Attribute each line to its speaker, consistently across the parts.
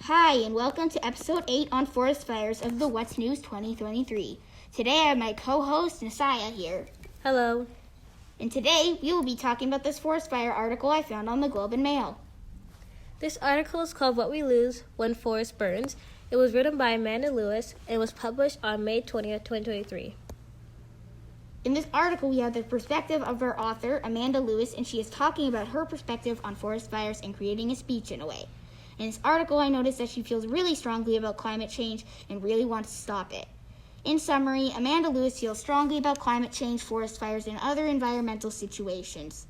Speaker 1: Hi, and welcome to episode 8 on forest fires of the What's News 2023. Today I have my co-host, Nasaya, here.
Speaker 2: Hello.
Speaker 1: And today we will be talking about this forest fire article I found on the Globe and Mail.
Speaker 2: This article is called What We Lose When Forest Burns. It was written by Amanda Lewis and was published on May 20th, 2023.
Speaker 1: In this article, we have the perspective of our author, Amanda Lewis, and she is talking about her perspective on forest fires and creating a speech in a way. In this article, I noticed that she feels really strongly about climate change and really wants to stop it. In summary, Amanda Lewis feels strongly about climate change, forest fires, and other environmental situations.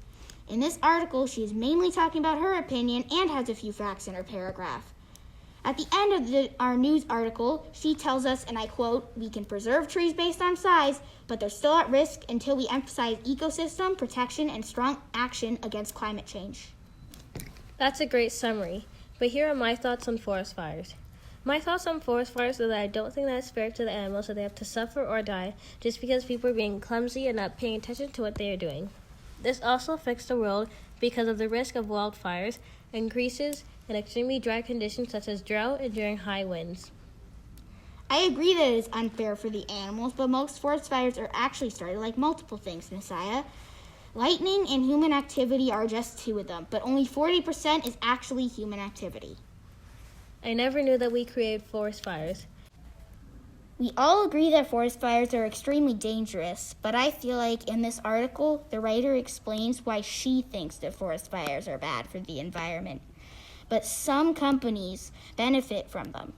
Speaker 1: In this article, she is mainly talking about her opinion and has a few facts in her paragraph. At the end of our news article, she tells us, and I quote, "We can preserve trees based on size, but they're still at risk until we emphasize ecosystem protection and strong action against climate change."
Speaker 2: That's a great summary, but here are my thoughts on forest fires. My thoughts on forest fires are that I don't think that it's fair to the animals that they have to suffer or die just because people are being clumsy and not paying attention to what they are doing. This also affects the world because of the risk of wildfires, increases in extremely dry conditions such as drought and during high winds.
Speaker 1: I agree that it is unfair for the animals, but most forest fires are actually started like multiple things, Messiah. Lightning and human activity are just two of them, but only 40% is actually human activity.
Speaker 2: I never knew that we created forest fires.
Speaker 1: We all agree that forest fires are extremely dangerous, but I feel like in this article, the writer explains why she thinks that forest fires are bad for the environment. But some companies benefit from them.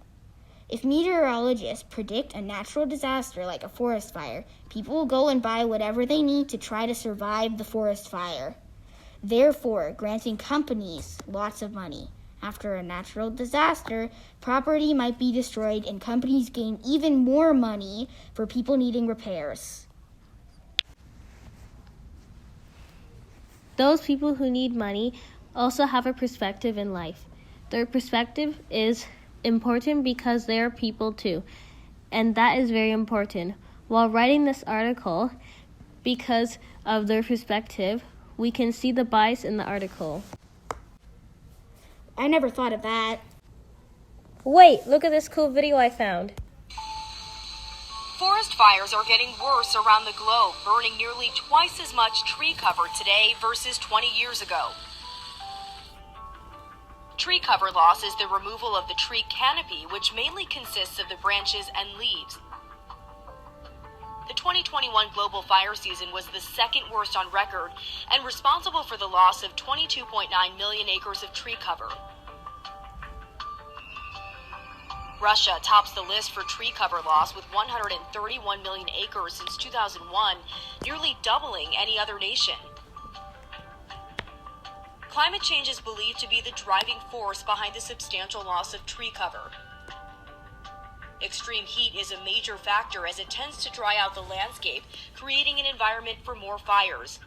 Speaker 1: If meteorologists predict a natural disaster like a forest fire, people will go and buy whatever they need to try to survive the forest fire, therefore granting companies lots of money. After a natural disaster, property might be destroyed and companies gain even more money for people needing repairs.
Speaker 2: Those people who need money also have a perspective in life. Their perspective is important because they are people too, and that is very important. While writing this article, because of their perspective, we can see the bias in the article.
Speaker 1: I never thought of that.
Speaker 2: Wait, look at this cool video I found.
Speaker 3: Forest fires are getting worse around the globe, burning nearly twice as much tree cover today versus 20 years ago. Tree cover loss is the removal of the tree canopy, which mainly consists of the branches and leaves. The 2021 global fire season was the second worst on record and responsible for the loss of 22.9 million acres of tree cover. Russia tops the list for tree cover loss with 131 million acres since 2001, nearly doubling any other nation. Climate change is believed to be the driving force behind the substantial loss of tree cover. Extreme heat is a major factor as it tends to dry out the landscape, creating an environment for more fires.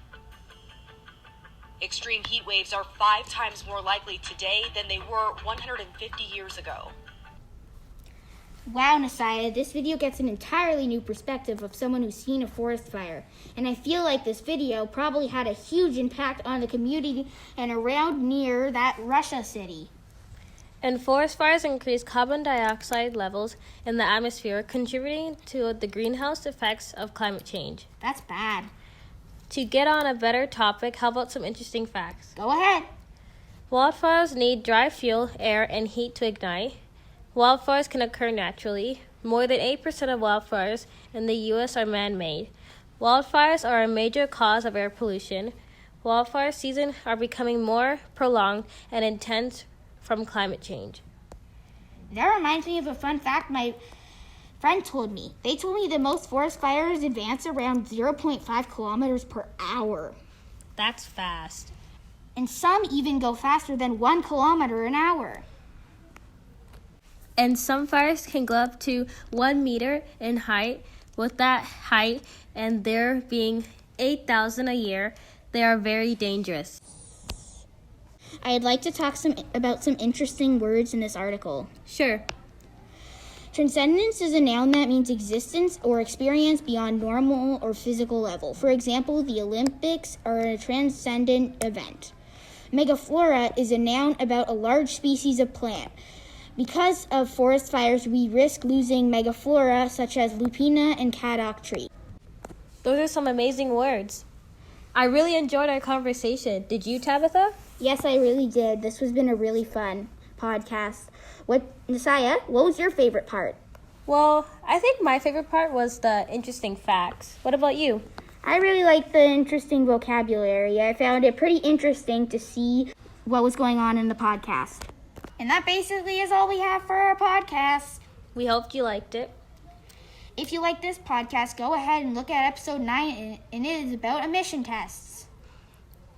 Speaker 3: Extreme heat waves are 5 times more likely today than they were 150 years ago.
Speaker 1: Wow, Nasaya, this video gets an entirely new perspective of someone who's seen a forest fire. And I feel like this video probably had a huge impact on the community and around near that Russia city.
Speaker 2: And forest fires increase carbon dioxide levels in the atmosphere, contributing to the greenhouse effects of climate change.
Speaker 1: That's bad.
Speaker 2: To get on a better topic, how about some interesting facts?
Speaker 1: Go ahead.
Speaker 2: Wildfires need dry fuel, air, and heat to ignite. Wildfires can occur naturally. More than 8% of wildfires in the U.S. are man-made. Wildfires are a major cause of air pollution. Wildfire seasons are becoming more prolonged and intense from climate change.
Speaker 1: That reminds me of a fun fact my friend told me. They told me that most forest fires advance around 0.5 kilometers per hour.
Speaker 2: That's fast.
Speaker 1: And some even go faster than 1 kilometer an hour.
Speaker 2: And some fires can go up to 1 meter in height. With that height, and there being 8,000 a year, they are very dangerous.
Speaker 1: I'd like to talk about some interesting words in this article.
Speaker 2: Sure.
Speaker 1: Transcendence is a noun that means existence or experience beyond normal or physical level. For example, the Olympics are a transcendent event. Megaflora is a noun about a large species of plant. Because of forest fires, we risk losing megaflora such as lupina and caddock tree.
Speaker 2: Those are some amazing words. I really enjoyed our conversation. Did you, Tabitha?
Speaker 1: Yes, I really did. This has been a really fun podcast. Messiah, what was your favorite part?
Speaker 2: Well, I think my favorite part was the interesting facts. What about you?
Speaker 1: I really liked the interesting vocabulary. I found it pretty interesting to see what was going on in the podcast. And that basically is all we have for our podcast.
Speaker 2: We hoped you liked it.
Speaker 1: If you like this podcast, go ahead and look at episode 9, and it is about emission tests.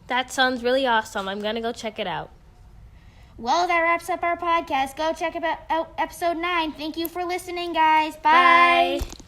Speaker 2: That sounds really awesome. I'm going to go check it out.
Speaker 1: Well, that wraps up our podcast. Go check out episode 9. Thank you for listening, guys. Bye.
Speaker 2: Bye.